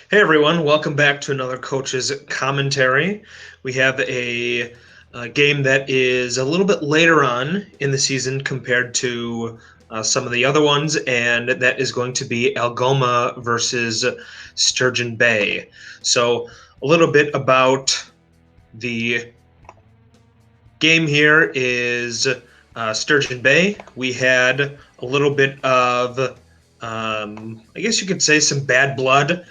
Hey everyone, welcome back to another Coach's Commentary. We have a game that is a little bit later on in the season compared to some of the other ones, and that is going to be Algoma versus Sturgeon Bay. So, a little bit about the game here is Sturgeon Bay. We had a little bit of, I guess you could say, some bad blood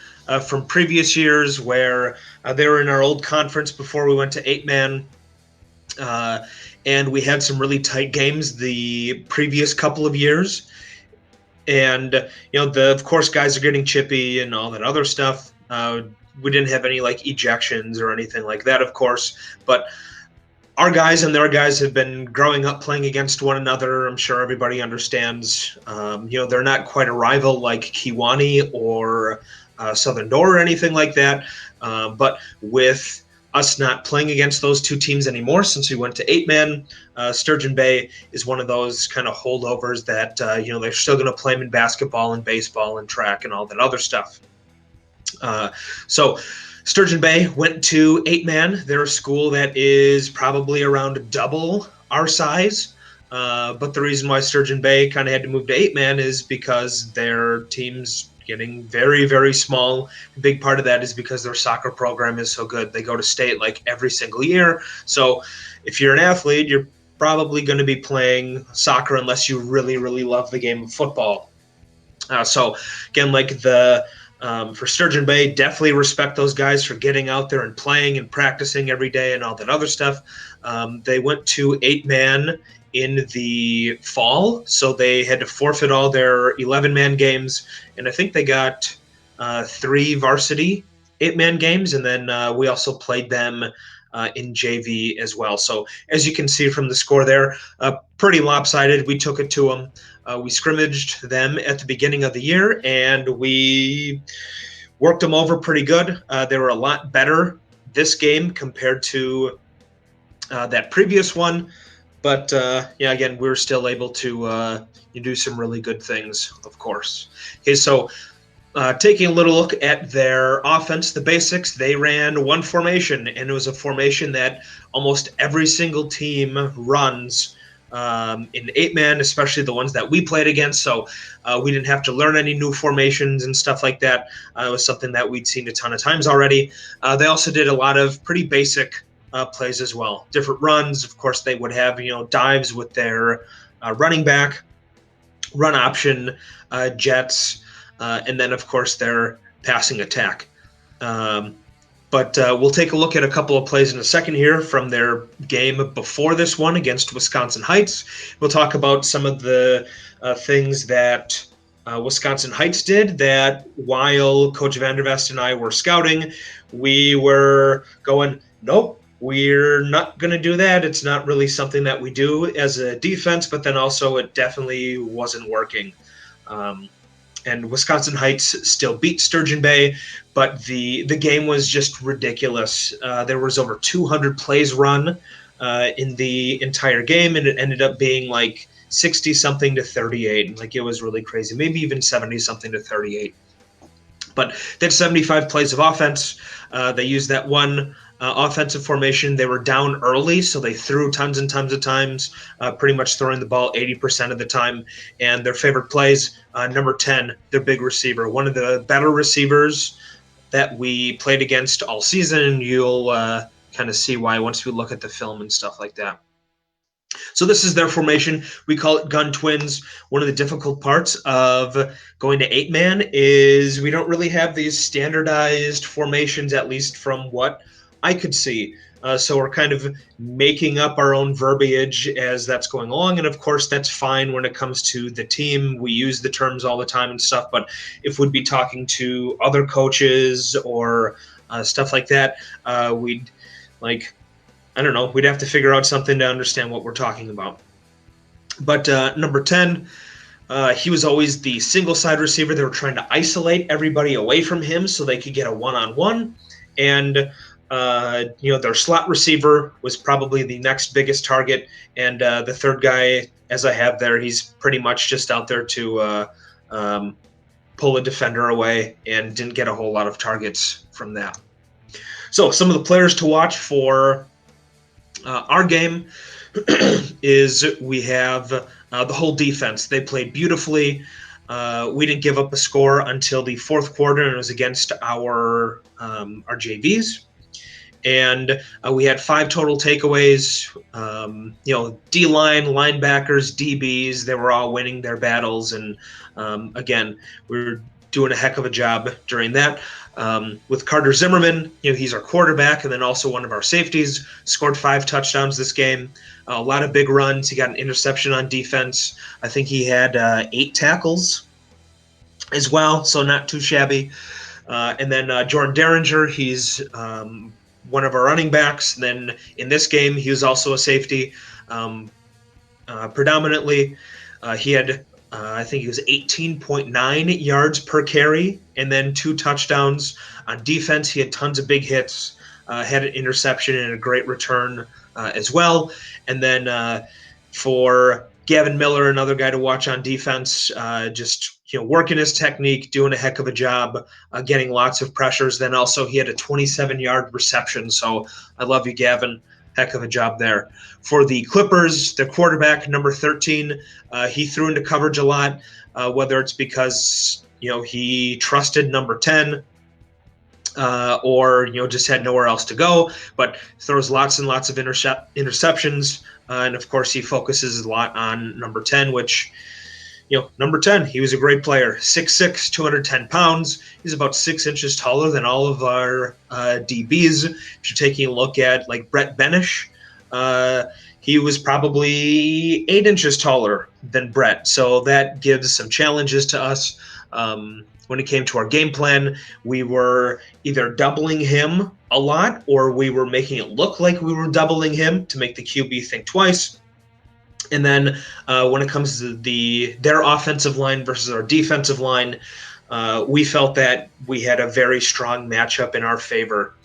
from previous years where they were in our old conference before we went to eight-man. Uh, and we had some really tight games the previous couple of years. And, of course, guys are getting chippy and all that other stuff. We didn't have any, like, ejections or anything like that, of course. But our guys and their guys have been growing up playing against one another. I'm sure everybody understands. They're not quite a rival like Kiwani or Southern Door or anything like that. But with us not playing against those two teams anymore since we went to eight-man, Sturgeon Bay is one of those kind of holdovers that, they're still going to play them in basketball and baseball and track and all that other stuff. So Sturgeon Bay went to eight-man. They're a school that is probably around double our size. But the reason why Sturgeon Bay kind of had to move to eight-man is because their team's getting very, very small. A big part of that is because their soccer program is so good. They go to state like every single year. So if you're an athlete, you're probably going to be playing soccer unless you really, really love the game of football. So again, like for Sturgeon Bay, definitely respect those guys for getting out there and playing and practicing every day and all that other stuff. They went to eight-man in the fall, so they had to forfeit all their 11-man games, and I think they got 3 varsity eight-man games, and then we also played them in JV as well. So as you can see from the score there, pretty lopsided. We took it to them. We scrimmaged them at the beginning of the year, and we worked them over pretty good. They were a lot better this game compared to that previous one. But, again, we were still able to do some really good things, of course. Okay, so taking a little look at their offense, the basics, they ran one formation, and it was a formation that almost every single team runs in eight-man, especially the ones that we played against. So we didn't have to learn any new formations and stuff like that. It was something that we'd seen a ton of times already. They also did a lot of pretty basic plays as well. Different runs. Of course, they would have, dives with their running back, run option, jets, and then, of course, their passing attack. But we'll take a look at a couple of plays in a second here from their game before this one against Wisconsin Heights. We'll talk about some of the things that Wisconsin Heights did that while Coach Vandervest and I were scouting, we were going, nope, we're not going to do that. It's not really something that we do as a defense, but then also it definitely wasn't working. And Wisconsin Heights still beat Sturgeon Bay, but the game was just ridiculous. There was over 200 plays run in the entire game, and it ended up being like 60-something to 38. Like, it was really crazy, maybe even 70-something to 38. But they had 75 plays of offense. They used that one offensive formation. They were down early, so they threw tons and tons of times, pretty much throwing the ball 80% of the time. And their favorite plays, number 10, their big receiver, one of the better receivers that we played against all season. You'll kind of see why once we look at the film and stuff like that. So this is their formation. We call it gun twins. One of the difficult parts of going to eight-man is we don't really have these standardized formations, at least from what I could see. So we're kind of making up our own verbiage as that's going along. And of course, that's fine when it comes to the team. We use the terms all the time and stuff. But if we'd be talking to other coaches or stuff like that, we'd I don't know, we'd have to figure out something to understand what we're talking about. But number 10, he was always the single side receiver. They were trying to isolate everybody away from him so they could get a one-on-one. And their slot receiver was probably the next biggest target. And the third guy, as I have there, he's pretty much just out there to pull a defender away and didn't get a whole lot of targets from that. So some of the players to watch for our game is we have the whole defense. They played beautifully. We didn't give up a score until the fourth quarter, and it was against our JVs. And we had 5 total takeaways. D-line, linebackers, DBs, they were all winning their battles. And again, we were doing a heck of a job during that. With Carter Zimmerman, he's our quarterback and then also one of our safeties, scored 5 touchdowns this game. A lot of big runs. He got an interception on defense. I think he had 8 tackles as well, so not too shabby. And then Jordan Derringer, he's one of our running backs. And then in this game, he was also a safety. Predominantly, he had, I think he was 18.9 yards per carry and then 2 touchdowns. On defense, he had tons of big hits, had an interception and a great return as well. And then for Gavin Miller, another guy to watch on defense, just working his technique, doing a heck of a job, getting lots of pressures. Then also he had a 27-yard reception. So I love you, Gavin. Heck of a job there. For the Clippers, their quarterback, number 13, he threw into coverage a lot, whether it's because he trusted number 10 or just had nowhere else to go, but throws lots and lots of interceptions. And of course, he focuses a lot on number 10, which number 10, he was a great player. 6'6", 210 pounds. He's about 6 inches taller than all of our DBs. If you're taking a look at like Brett Benish, he was probably 8 inches taller than Brett. So that gives some challenges to us. When it came to our game plan, we were either doubling him a lot or we were making it look like we were doubling him to make the QB think twice. And then when it comes to their offensive line versus our defensive line, we felt that we had a very strong matchup in our favor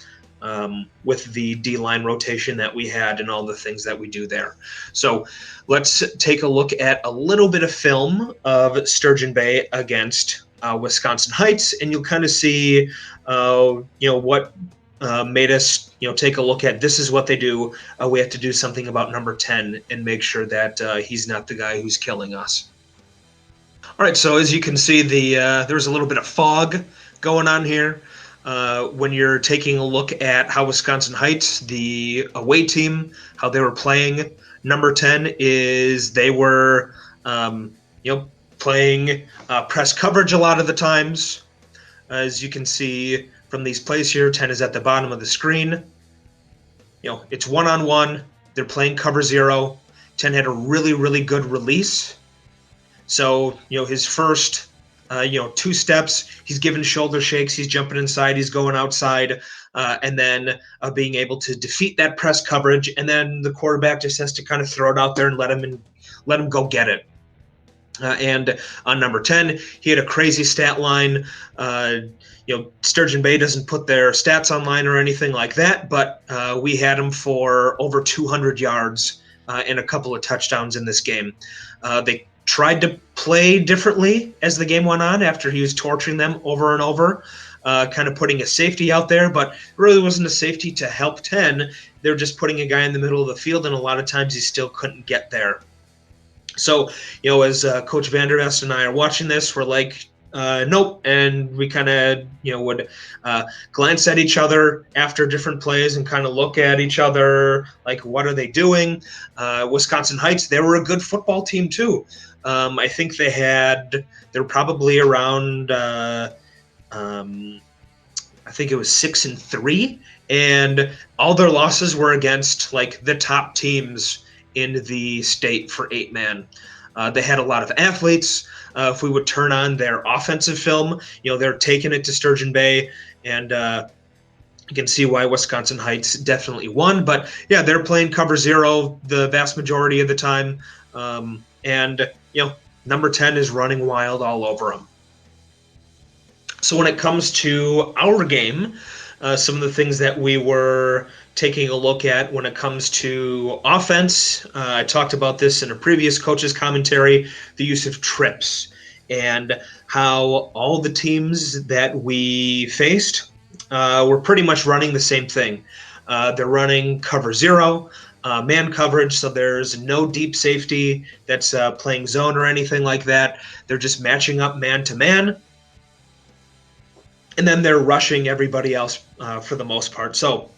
with the D-line rotation that we had and all the things that we do there. So let's take a look at a little bit of film of Sturgeon Bay against Wisconsin Heights, and you'll kind of see what made us take a look at this is what they do. We have to do something about number 10 and make sure that he's not the guy who's killing us. All right, so as you can see, there's a little bit of fog going on here. When you're taking a look at how Wisconsin Heights, the away team, how they were playing, number 10 is they were playing press coverage a lot of the times. As you can see from these plays here, 10 is at the bottom of the screen. It's one-on-one. They're playing cover 0. 10 had a really, really good release. So, his first, 2 steps, he's giving shoulder shakes. He's jumping inside. He's going outside. And then being able to defeat that press coverage. And then the quarterback just has to kind of throw it out there and let him go get it. And on number 10, he had a crazy stat line. Sturgeon Bay doesn't put their stats online or anything like that, but we had him for over 200 yards and a couple of touchdowns in this game. They tried to play differently as the game went on after he was torturing them over and over, kind of putting a safety out there, but it really wasn't a safety to help 10. They were just putting a guy in the middle of the field, and a lot of times he still couldn't get there. So, as Coach Vandervest and I are watching this, we're like, nope. And we kind of, would glance at each other after different plays and kind of look at each other like, what are they doing? Wisconsin Heights, they were a good football team too. I think they were probably around, I think it was 6-3. And all their losses were against like the top teams in the state for 8-man. They had a lot of athletes. If we would turn on their offensive film, they're taking it to Sturgeon Bay, and you can see why Wisconsin Heights definitely won. But yeah, they're playing cover 0 the vast majority of the time, and number 10 is running wild all over them. So when it comes to our game, some of the things that we were taking a look at when it comes to offense, I talked about this in a previous coach's commentary, the use of trips. and how all the teams that we faced were pretty much running the same thing. They're running cover zero, man coverage, so there's no deep safety that's playing zone or anything like that. They're just matching up man to man, and then they're rushing everybody else for the most part. So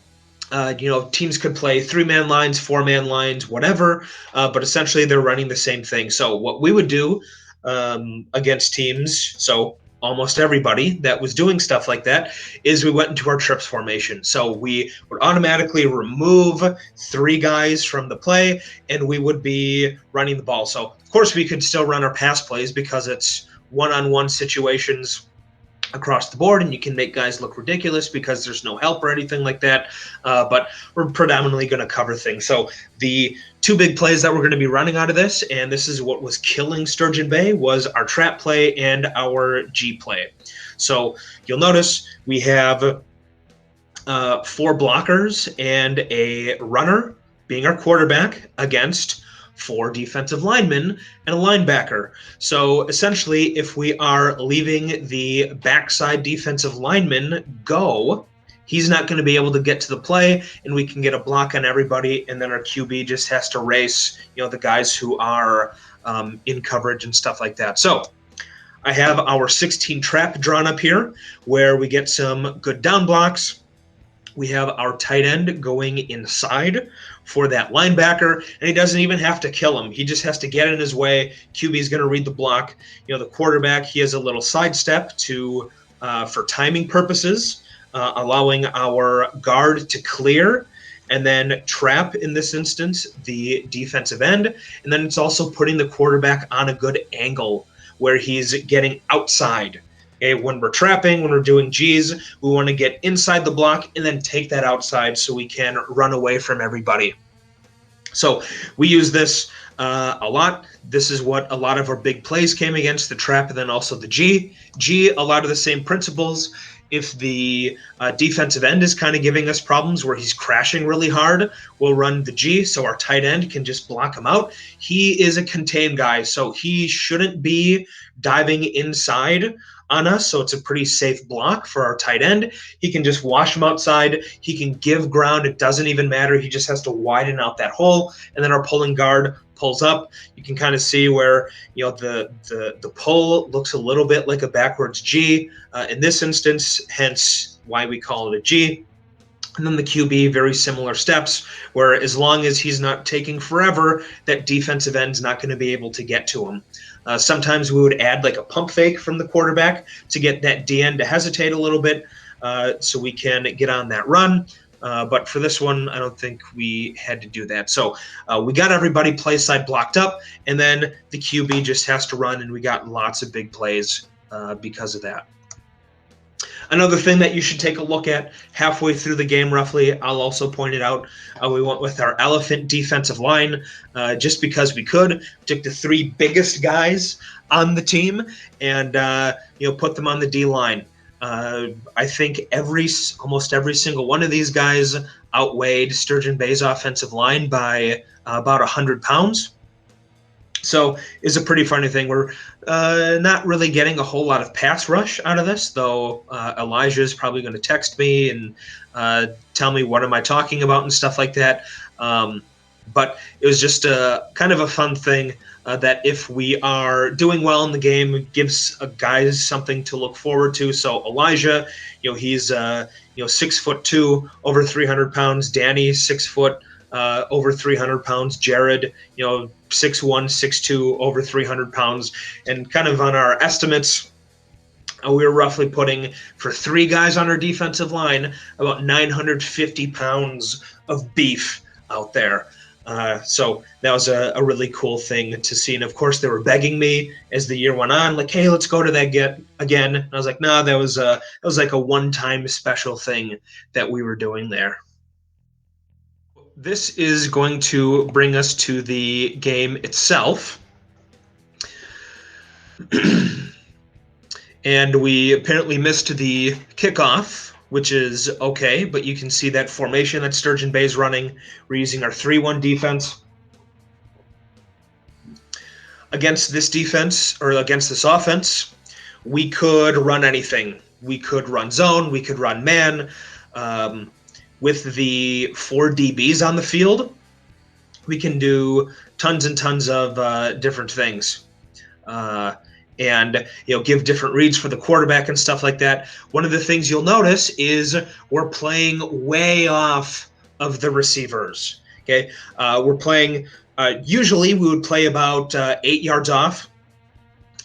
teams could play 3-man lines, 4-man lines, whatever, but essentially they're running the same thing. So what we would do against teams, so almost everybody that was doing stuff like that, is we went into our trips formation. So we would automatically remove 3 guys from the play, and we would be running the ball. So of course we could still run our pass plays because it's one-on-one situations across the board, and you can make guys look ridiculous because there's no help or anything like that, but we're predominantly going to cover things. So the 2 big plays that we're going to be running out of this, and this is what was killing Sturgeon Bay, was our trap play and our G play. So you'll notice we have 4 blockers and a runner being our quarterback against 4 defensive linemen and a linebacker. So essentially, if we are leaving the backside defensive lineman go, he's not going to be able to get to the play, and we can get a block on everybody, and then our QB just has to race, the guys who are in coverage and stuff like that. So I have our 16 trap drawn up here, where we get some good down blocks. We have our tight end going inside for that linebacker, and he doesn't even have to kill him. He just has to get in his way. QB is going to read the block. The quarterback, he has a little sidestep to for timing purposes, allowing our guard to clear, and then trap, in this instance, the defensive end. And then it's also putting the quarterback on a good angle where he's getting outside. Okay, when we're trapping, when we're doing G's, we want to get inside the block and then take that outside so we can run away from everybody. So we use this a lot. This is what a lot of our big plays came against, the trap and then also the G. G, a lot of the same principles. If the defensive end is kind of giving us problems where he's crashing really hard, we'll run the G so our tight end can just block him out. He is a contained guy, so he shouldn't be diving inside on us, so it's a pretty safe block for our tight end. He can just wash him outside. He can give ground. It doesn't even matter. He just has to widen out that hole, and then our pulling guard pulls up. You can kind of see where the pull looks a little bit like a backwards G in this instance, hence why we call it a G. And then the QB, very similar steps, where as long as he's not taking forever, that defensive end's not going to be able to get to him. Sometimes we would add like a pump fake from the quarterback to get that DN to hesitate a little bit so we can get on that run. But for this one, I don't think we had to do that. So we got everybody play side blocked up, and then the QB just has to run, and we got lots of big plays because of that. Another thing that you should take a look at halfway through the game, roughly, I'll also point it out. We went with our elephant defensive line just because we could. We took the 3 biggest guys on the team and put them on the D-line. I think almost every single one of these guys outweighed Sturgeon Bay's offensive line by about 100 pounds. So it's a pretty funny thing. We're not really getting a whole lot of pass rush out of this, though Elijah is probably going to text me and tell me what am I talking about and stuff like that. But it was just kind of a fun thing that if we are doing well in the game, it gives guys something to look forward to. So Elijah, he's 6'2", over 300 pounds. Danny, 6 foot. Over 300 pounds. Jared, 6'1", 6'2", over 300 pounds. And kind of on our estimates, we were roughly putting, for 3 guys on our defensive line, about 950 pounds of beef out there. So that was a really cool thing to see. And of course, they were begging me as the year went on, like, hey, let's go to that again. And I was like, no, that was like a one-time special thing that we were doing there. This is going to bring us to the game itself. And we apparently missed the kickoff, which is okay, but you can see that formation that Sturgeon Bay is running. We're using our 3-1 defense. against this defense or against this offense, we could run anything. We could run zone. We could run man. With the 4 DBs on the field, we can do tons and tons of different things. And give different reads for the quarterback and stuff like that. One of the things you'll notice is we're playing way off of the receivers. Okay, we're playing. Usually, we would play about 8 yards off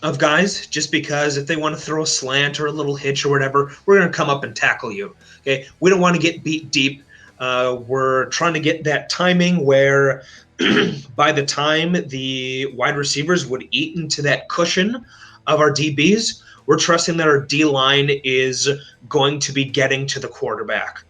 of guys, just because if they want to throw a slant or a little hitch or whatever, we're going to come up and tackle you. Okay, we don't want to get beat deep. We're trying to get that timing where by the time the wide receivers would eat into that cushion of our DBs, we're trusting that our D-line is going to be getting to the quarterback.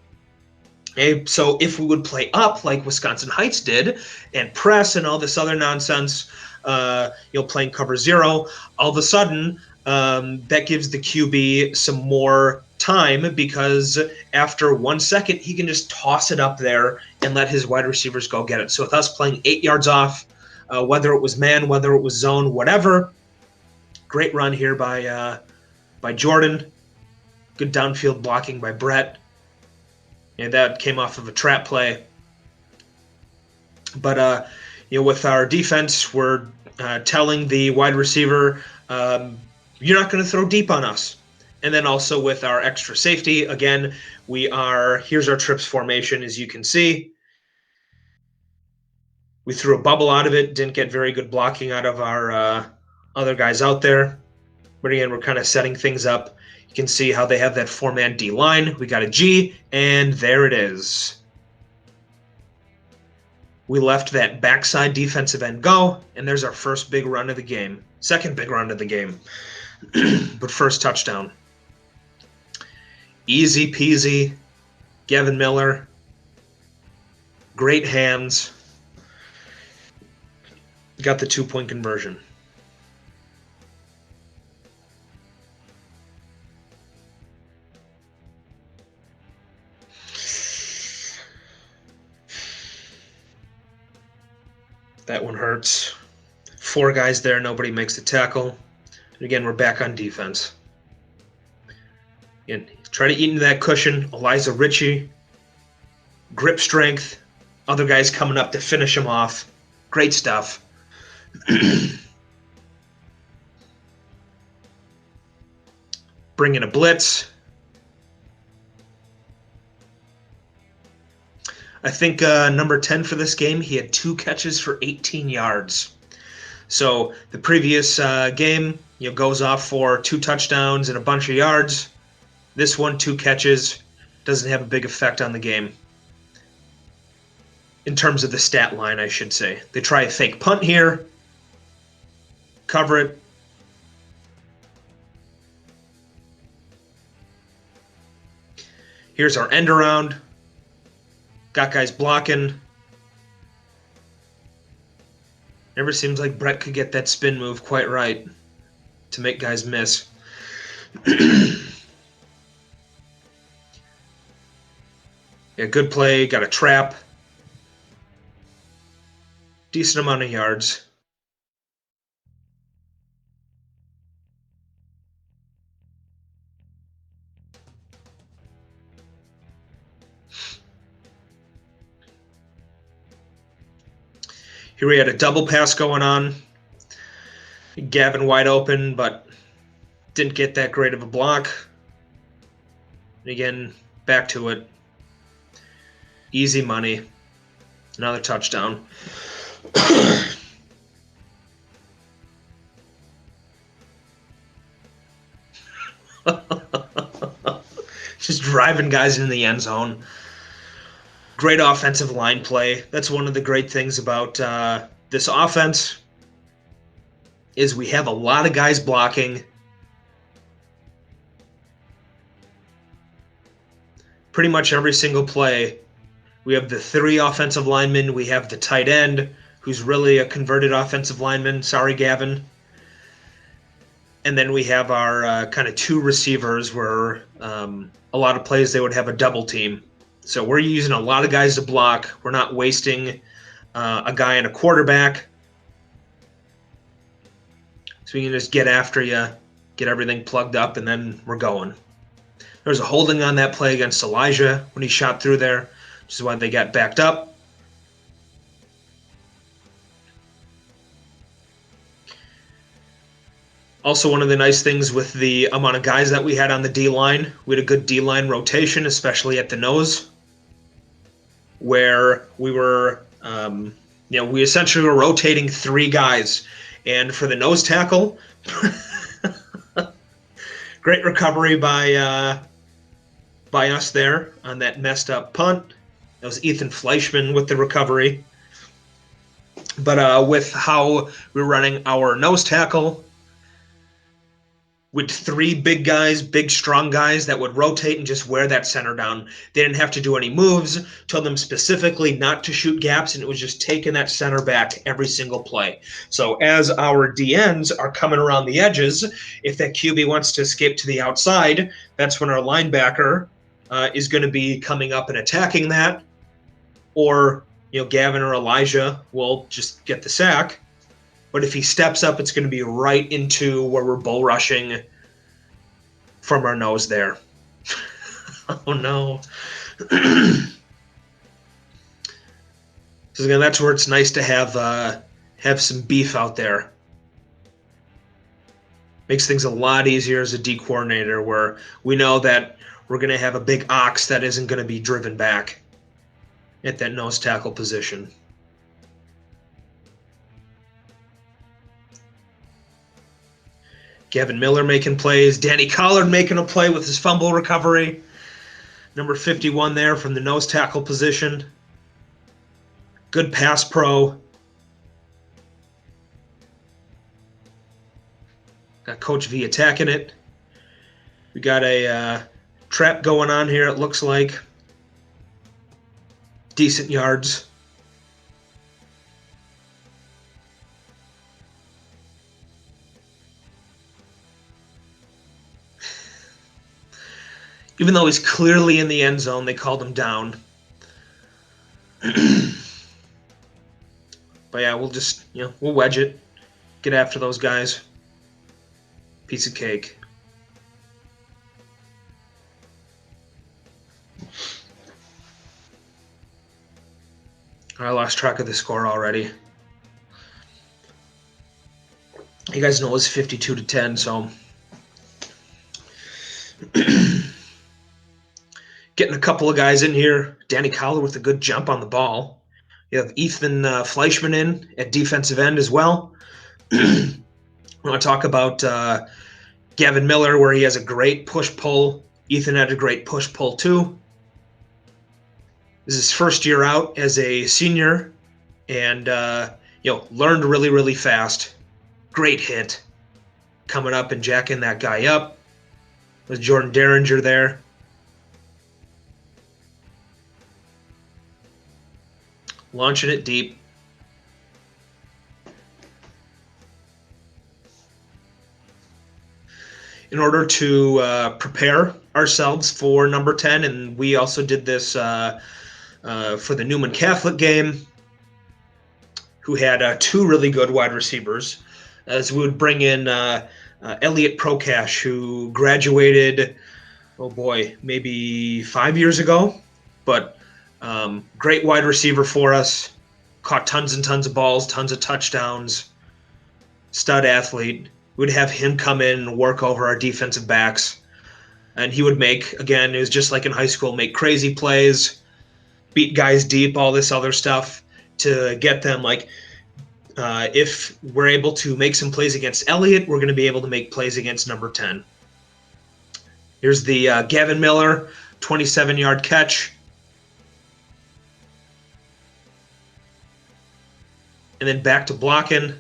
Okay, so if we would play up like Wisconsin Heights did and press and all this other nonsense, playing cover 0, all of a sudden that gives the QB some more time, because after 1 second he can just toss it up there and let his wide receivers go get it. So with us playing 8 yards off, whether it was man, whether it was zone, whatever, great run here by Jordan. Good downfield blocking by Brett. And that came off of a trap play. But with our defense, we're telling the wide receiver, you're not going to throw deep on us. And then also with our extra safety, again, here's our trips formation, as you can see. We threw a bubble out of it, didn't get very good blocking out of our other guys out there. But again, we're kind of setting things up. You can see how they have that 4-man D-line. We got a G, and there it is. We left that backside defensive end go, and there's our first big run of the game. Second big run of the game. But first touchdown. Easy peasy. Gavin Miller. Great hands. Got the 2-point conversion. That one hurts. 4 guys there, nobody makes the tackle. And again, we're back on defense. Again, try to eat into that cushion. Eliza Ritchie. Grip strength. Other guys coming up to finish him off. Great stuff. Bring in a blitz. I think number 10 for this game, he had 2 catches for 18 yards. So the previous game, goes off for 2 touchdowns and a bunch of yards. This one, 2 catches, doesn't have a big effect on the game. In terms of the stat line, I should say. They try a fake punt here. Cover it. Here's our end around. Got guys blocking. Never seems like Brett could get that spin move quite right to make guys miss. Yeah, good play. Got a trap. Decent amount of yards. Here we had a double pass going on. Gavin wide open, but didn't get that great of a block. And again, back to it. Easy money. Another touchdown. Just driving guys in the end zone. Great offensive line play. That's one of the great things about this offense is we have a lot of guys blocking. Pretty much every single play, we have the 3 offensive linemen. We have the tight end, who's really a converted offensive lineman. Sorry, Gavin. And then we have our kind of 2 receivers where a lot of plays they would have a double team. So we're using a lot of guys to block. We're not wasting a guy and a quarterback. So we can just get after you, get everything plugged up, and then we're going. There was a holding on that play against Elijah when he shot through there, which is why they got backed up. Also, one of the nice things with the amount of guys that we had on the D-line, we had a good D-line rotation, especially at the nose, where we were, we essentially were rotating 3 guys. And for the nose tackle, great recovery by us there on that messed up punt. That was Ethan Fleischman with the recovery. But with how we're running our nose tackle, with 3 big guys, big strong guys that would rotate and just wear that center down. They didn't have to do any moves, told them specifically not to shoot gaps, and it was just taking that center back every single play. So as our DNs are coming around the edges, if that QB wants to escape to the outside, that's when our linebacker is going to be coming up and attacking that, or Gavin or Elijah will just get the sack. But if he steps up, it's going to be right into where we're bull rushing from our nose there. Oh no. So again, that's where it's nice to have some beef out there. Makes things a lot easier as a D coordinator, where we know that we're going to have a big ox that isn't going to be driven back at that nose tackle position. Gavin Miller making plays. Danny Collard making a play with his fumble recovery. Number 51 there from the nose tackle position. Good pass pro. Got Coach V attacking it. We got a trap going on here, it looks like. Decent yards. Even though he's clearly in the end zone, they called him down. But yeah, we'll just, we'll wedge it. Get after those guys. Piece of cake. I lost track of the score already. You guys know it was 52-10, so getting a couple of guys in here. Danny Collard with a good jump on the ball. You have Ethan Fleischman in at defensive end as well. I want to talk about Gavin Miller, where he has a great push-pull. Ethan had a great push-pull too. This is his first year out as a senior, and learned really, really fast. Great hit, coming up and jacking that guy up. With Jordan Derringer there. Launching it deep. In order to prepare ourselves for number 10, and we also did this for the Newman Catholic game, who had 2 really good wide receivers, as we would bring in Elliot Procash, who graduated, maybe 5 years ago, but great wide receiver for us, caught tons and tons of balls, tons of touchdowns, stud athlete. We'd have him come in and work over our defensive backs, and he would make, again, it was just like in high school, make crazy plays, beat guys deep, all this other stuff to get them, if we're able to make some plays against Elliott, we're going to be able to make plays against number 10. Here's the Gavin Miller 27-yard catch. And then back to blocking.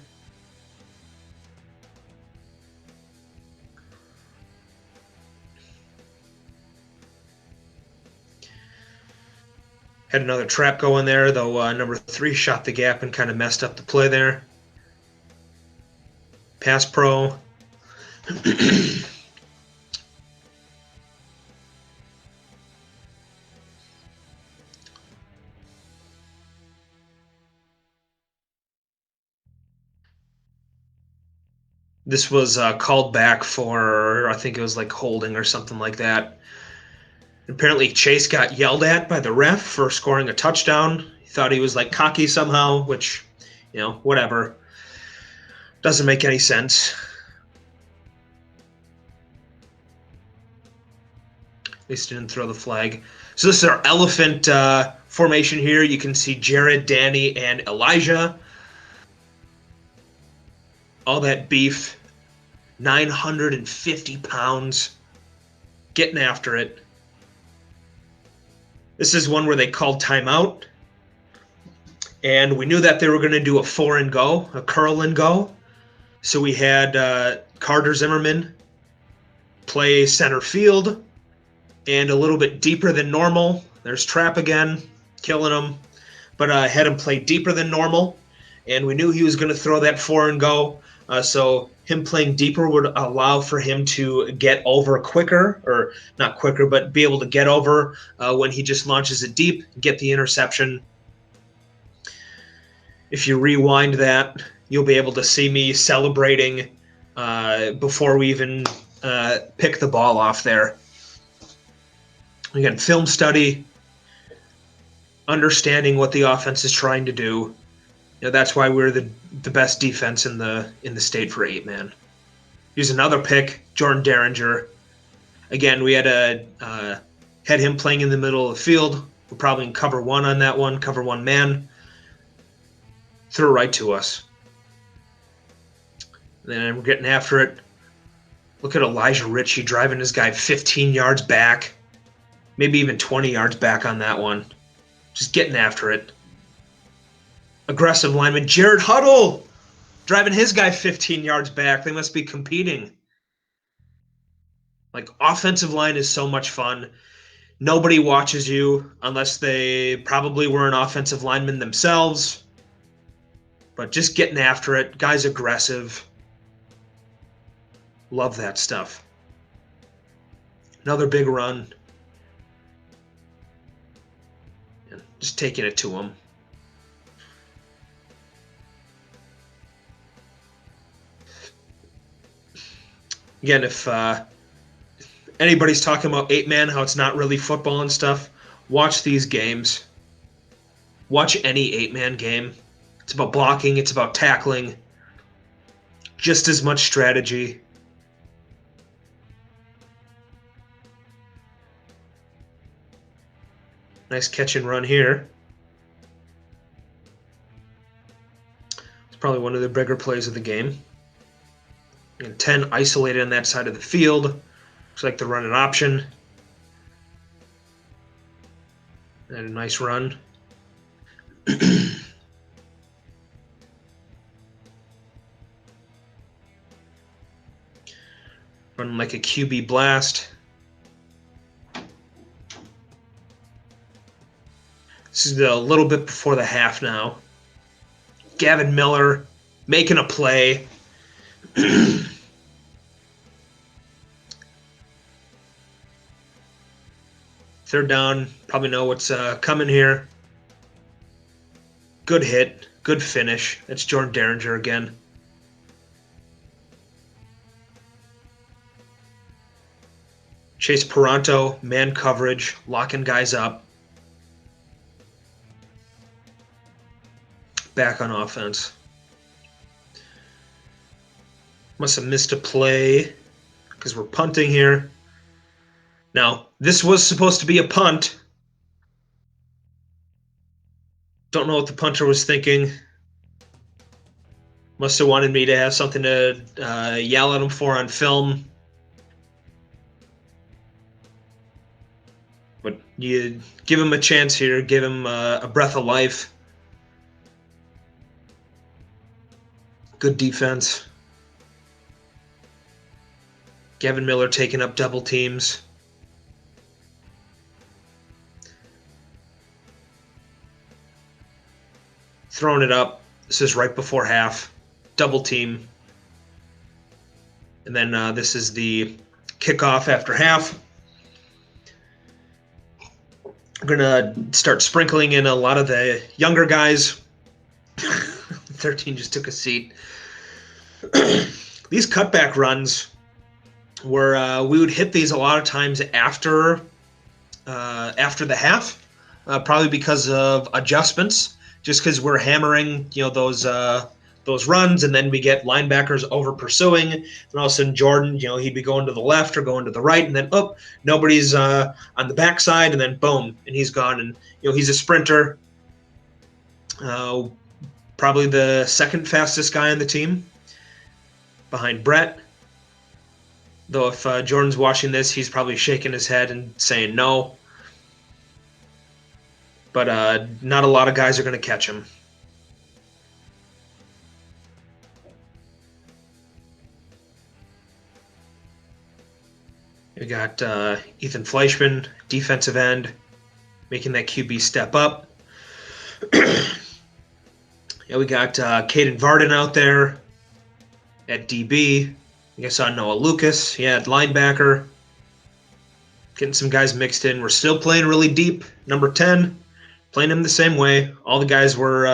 Had another trap going there, though number 3 shot the gap and kind of messed up the play there. Pass pro. This was called back for, I think it was like holding or something like that. Apparently, Chase got yelled at by the ref for scoring a touchdown. He thought he was like cocky somehow, which, whatever. Doesn't make any sense. At least didn't throw the flag. So this is our elephant formation here. You can see Jared, Danny, and Elijah. All that beef. 950 pounds. Getting after it. This is one where they called timeout. And we knew that they were going to do a 4 and go, a curl and go. So we had Carter Zimmerman play center field and a little bit deeper than normal. There's Trapp again, killing him. But I had him play deeper than normal. And we knew he was going to throw that 4 and go. So him playing deeper would allow for him to get over quicker, or not quicker, but be able to get over when he just launches it deep, get the interception. If you rewind that, you'll be able to see me celebrating before we even pick the ball off there. Again, film study, understanding what the offense is trying to do. That's why we're the best defense in the state for 8-man. Here's another pick, Jordan Derringer. Again, we had him playing in the middle of the field. We're probably in cover 1 on that one, cover 1 man. Threw it right to us. And then we're getting after it. Look at Elijah Ritchie driving his guy 15 yards back, maybe even 20 yards back on that one. Just getting after it. Aggressive lineman Jared Huddle driving his guy 15 yards back. They must be competing. Like, offensive line is so much fun. Nobody watches you unless they probably were an offensive lineman themselves. But just getting after it. Guy's aggressive. Love that stuff. Another big run. And just taking it to him. Again, if anybody's talking about 8-man, how it's not really football and stuff, watch these games. Watch any 8-man game. It's about blocking. It's about tackling. Just as much strategy. Nice catch and run here. It's probably one of the bigger plays of the game. And 10 isolated on that side of the field. Looks like they're running option. And a nice run. Running like a QB blast. This is a little bit before the half now. Gavin Miller making a play. Third down, probably know what's coming here. Good hit, good finish. That's Jordan Derringer again. Chase Peranto, man coverage, locking guys up. Back on offense. Must have missed a play because we're punting here. Now, this was supposed to be a punt. Don't know what the punter was thinking. Must have wanted me to have something to yell at him for on film. But you give him a chance here. Give him a breath of life. Good defense. Gavin Miller taking up double teams. Throwing it up. This is right before half. Double team. And then this is the kickoff after half. We're going to start sprinkling in a lot of the younger guys. 13 just took a seat. these cutback runs were we would hit these a lot of times after the half, probably because of adjustments, just because we're hammering, those runs, and then we get linebackers over pursuing, and all of a sudden Jordan, he'd be going to the left or going to the right, and then nobody's on the backside, and then boom, and he's gone, and he's a sprinter, probably the second fastest guy on the team, behind Brett. Though if Jordan's watching this, he's probably shaking his head and saying no. But not a lot of guys are going to catch him. We got Ethan Fleischman, defensive end, making that QB step up. Yeah, we got Caden Varden out there at DB. I guess on Noah Lucas, at linebacker. Getting some guys mixed in. We're still playing really deep. Number 10, playing him the same way. All the guys were,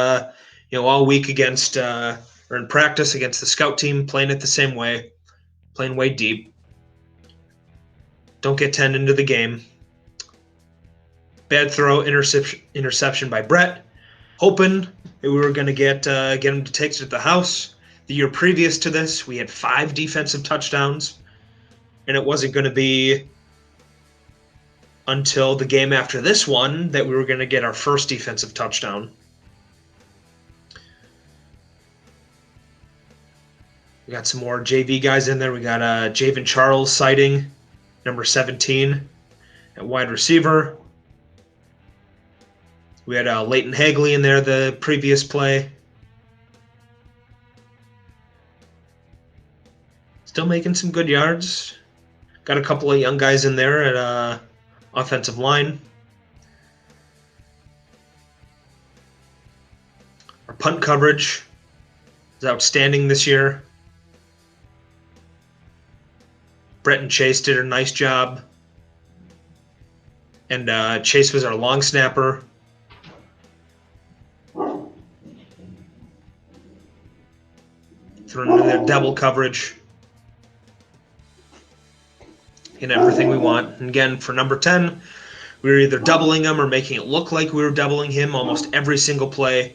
all week against, or in practice against the scout team, playing it the same way, playing way deep. Don't get 10 into the game. Bad throw, interception by Brett. Hoping that we were going to get him to take it to the house. The year previous to this, we had 5 defensive touchdowns, and it wasn't going to be until the game after this one that we were going to get our first defensive touchdown. We got some more JV guys in there. We got Javen Charles sighting, number 17, at wide receiver. We had Leighton Hagley in there the previous play. Still making some good yards. Got a couple of young guys in there at offensive line. Our punt coverage is outstanding this year. Brett and Chase did a nice job. And Chase was our long snapper. Threw into their double coverage. And everything we want. And again, for number 10, we were either doubling him or making it look like we were doubling him almost every single play.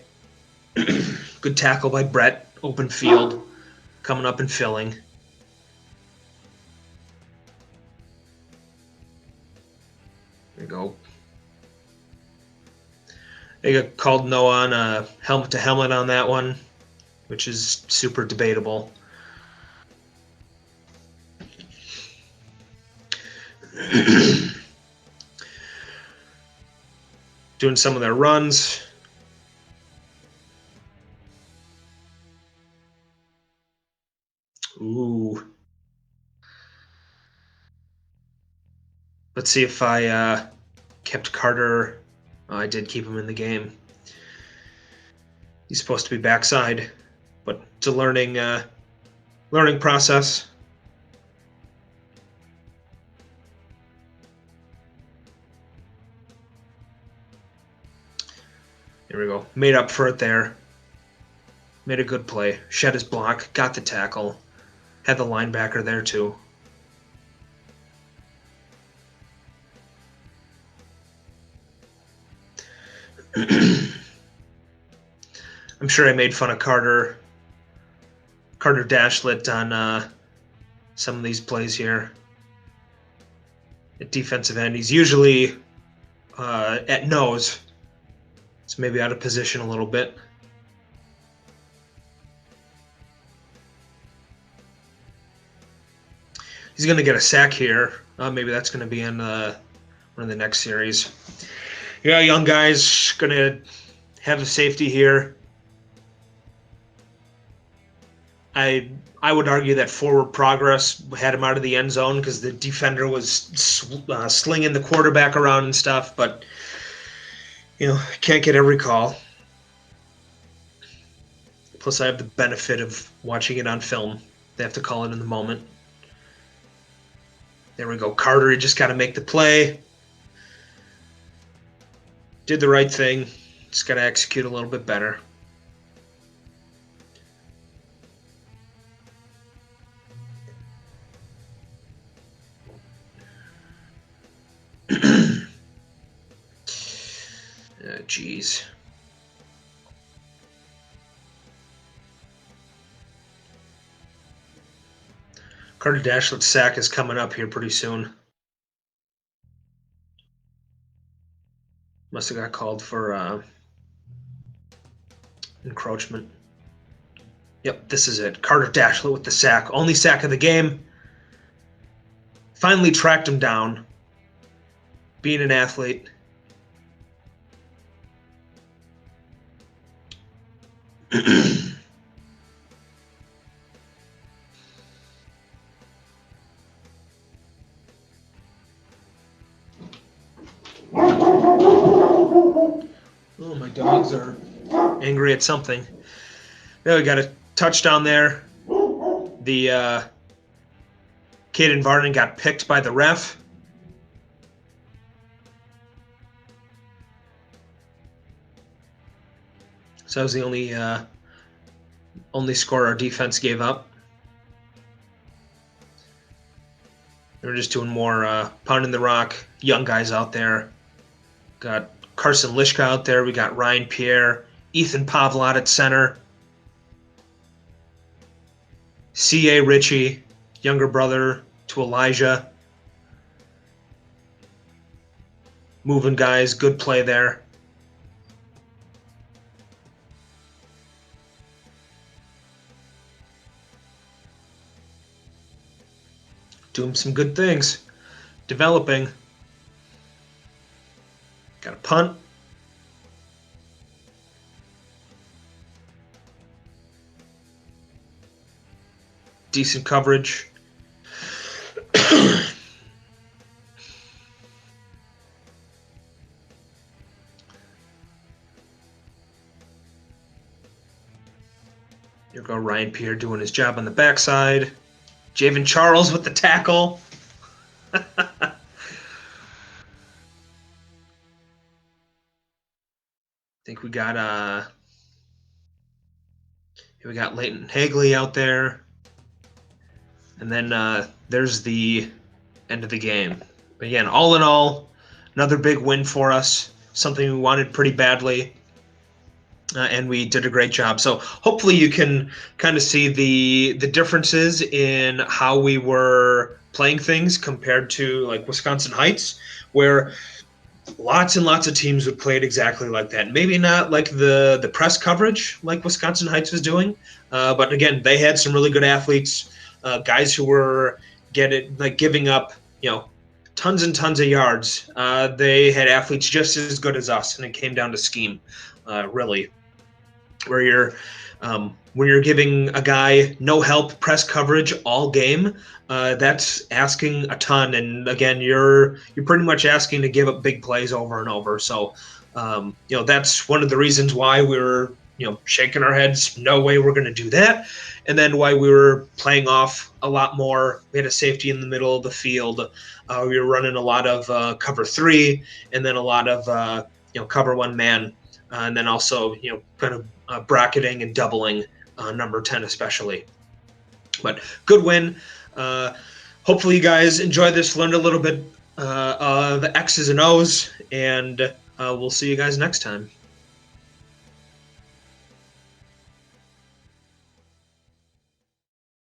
Good tackle by Brett. Open field. Coming up and filling. There you go. They got called no on helmet to helmet on that one, which is super debatable. Doing some of their runs. Ooh. Let's see if I kept Carter. Oh, I did keep him in the game. He's supposed to be backside, but it's a learning process. There we go. Made up for it there. Made a good play. Shed his block. Got the tackle. Had the linebacker there too. I'm sure I made fun of Carter Dashlet on some of these plays here. At defensive end, he's usually at nose. So maybe out of position a little bit. He's going to get a sack here. Maybe that's going to be in one of the next series. Yeah, young guy's going to have a safety here. I would argue that forward progress had him out of the end zone because the defender was slinging the quarterback around and stuff, but can't get every call. Plus, I have the benefit of watching it on film. They have to call it in the moment. There we go. Carter, he just got to make the play. Did the right thing. Just got to execute a little bit better. jeez. Carter Dashlet's sack is coming up here pretty soon. Must have got called for encroachment. Yep, this is it. Carter Dashlet with the sack. Only sack of the game. Finally tracked him down. Being an athlete. Oh, my dogs are angry at something. Yeah, we got a touchdown there. The Caden Varden got picked by the ref. So that was the only score our defense gave up. We're just doing more pounding the rock. Young guys out there. Got Carson Lishka out there. We got Ryan Pierre, Ethan Pavlot at center. C.A. Ritchie, younger brother to Elijah. Moving guys, good play there. Doing some good things. Developing. Got a punt. Decent coverage. Here go Ryan Pierre doing his job on the backside. Javen Charles with the tackle. I think we got Leighton Hagley out there. And then there's the end of the game. But again, all in all, another big win for us. Something we wanted pretty badly. And we did a great job. So hopefully you can kind of see the differences in how we were playing things compared to like Wisconsin Heights, where lots and lots of teams would play it exactly like that. Maybe not like the press coverage like Wisconsin Heights was doing, but again, they had some really good athletes, guys who were giving up, tons and tons of yards. They had athletes just as good as us, and it came down to scheme, really. Where you're when you're giving a guy no help press coverage all game, that's asking a ton. And again, you're pretty much asking to give up big plays over and over. So that's one of the reasons why we were shaking our heads. No way we're going to do that. And then why we were playing off a lot more. We had a safety in the middle of the field. We were running a lot of cover 3, and then a lot of cover 1 man. And then also, kind of bracketing and doubling number 10 especially. But good win. Hopefully you guys enjoyed this, learned a little bit of the X's and O's, and we'll see you guys next time.